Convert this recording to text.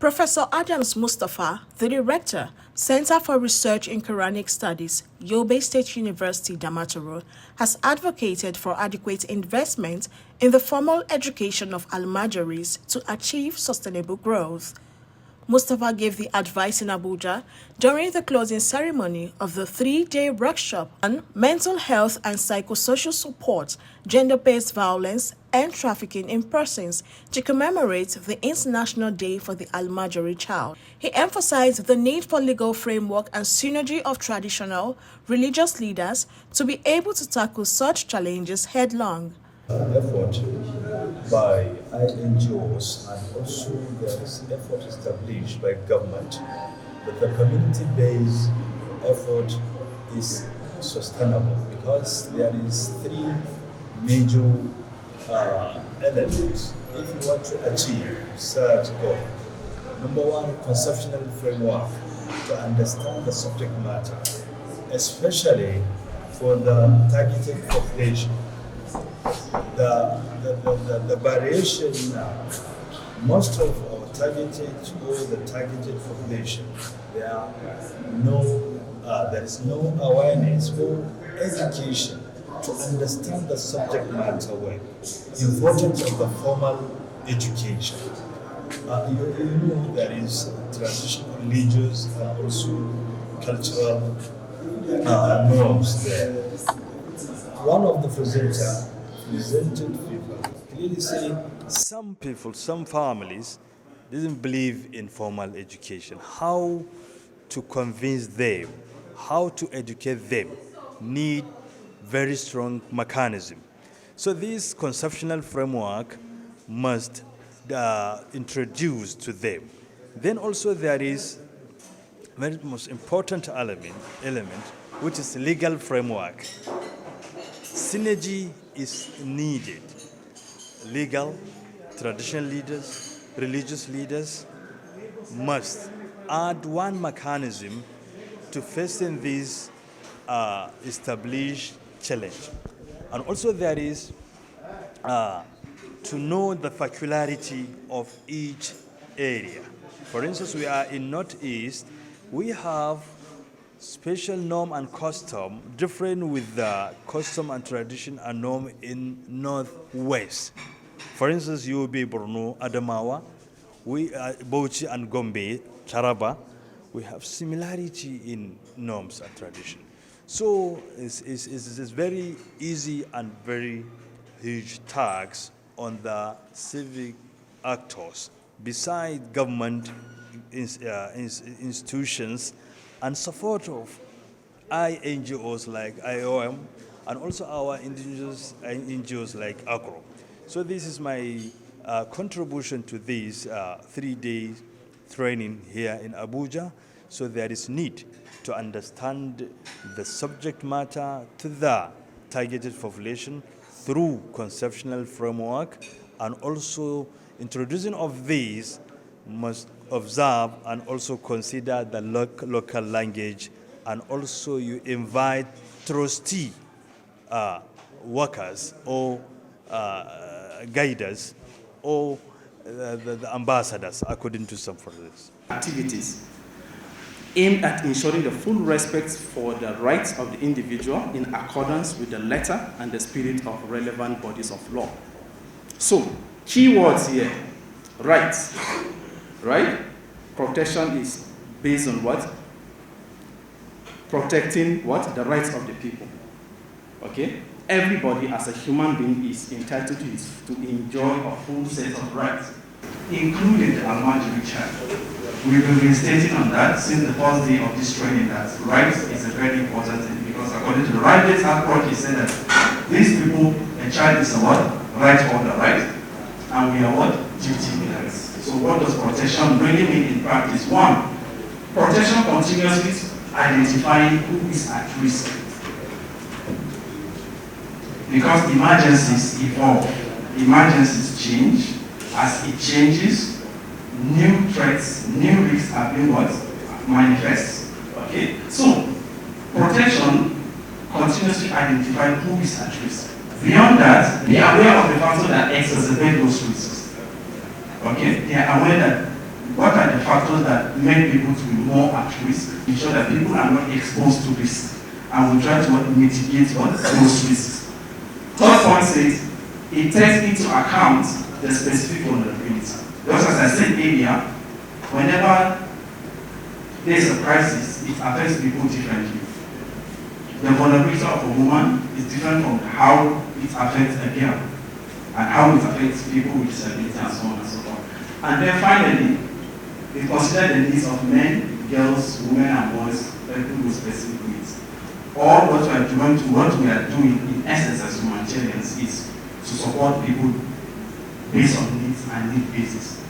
Professor Adams Mustapha, the Director, Center for Research in Quranic Studies, Yobe State University, Damaturu, has advocated for adequate investment in the formal education of Amajiris to achieve sustainable growth. Mustapha gave the advice in Abuja during the closing ceremony of the three-day workshop on mental health and psychosocial support, gender-based violence, and trafficking in persons to commemorate the International Day for the Almajiri Child. He emphasized the need for legal framework and synergy of traditional, religious leaders to be able to tackle such challenges headlong. Effort by NGOs, and also there is effort established by government, but the community-based effort is sustainable because there is three major elements if you want to achieve such goal. Number one, conceptual framework to understand the subject matter, especially for the targeted population. The variation now, most of our targeted or the targeted population, there is no awareness or education to understand the subject matter well. Importance of the formal education. You know there is traditional, religious, and also cultural norms there. One of the presented people clearly say some people, some families didn't believe in formal education. How to convince them, how to educate them, need very strong mechanism. So this conceptual framework must introduce to them. Then also there is very most important element, which is legal framework. Synergy is needed. Legal, traditional leaders, religious leaders must add one mechanism to facing this established challenge. And also there is to know the peculiarity of each area. For instance, we are in Northeast, we have special norm and custom different with the custom and tradition and norm in Northwest. For instance, Yobe, Borno, Adamawa, Bauchi and Gombe, Taraba, we have similarity in norms and tradition. So it's very easy and very huge tax on the civic actors, besides government institutions and support of NGOs like IOM and also our indigenous NGOs like AGRO. So this is my contribution to this 3-day training here in Abuja. So there is need to understand the subject matter to the targeted population through conceptual framework, and also introducing of these must observe and also consider the local language, and also you invite trustee workers or guiders or the ambassadors according to some for this. Activities aimed at ensuring the full respect for the rights of the individual in accordance with the letter and the spirit of relevant bodies of law. So, key words here, rights. Right? Protection is based on what? Protecting what? The rights of the people. Okay? Everybody as a human being is entitled to enjoy a full set of rights, including the Almajiri child. We've been restating on that since the first day of this training that rights is a very important thing, because according to the right-based approach, it said that these people, a child is a what? Right holder, right? And we are what? Duty bearers. So what does protection really mean in practice? One, protection continues with identifying who is at risk. Because emergencies evolve, emergencies change. As it changes, new threats, new risks are being what? Manifest. Okay? So, protection continuously identifying who is at risk. Beyond that, they are aware of the factor that exacerbate those risks. Okay? They are aware that what are the factors that make people to be more at risk, ensure that people are not exposed to risk, and we try to mitigate those risks. Third point says, it takes into account the specific vulnerability. Just as I said earlier, whenever there is a crisis, it affects people differently. The vulnerability of a woman is different from how it affects a girl, and how it affects people with disability and so on and so forth. And then finally, we consider the needs of men, girls, women, and boys, people with specific needs. All what we are doing in essence as humanitarians is to support people based on needs and need basis.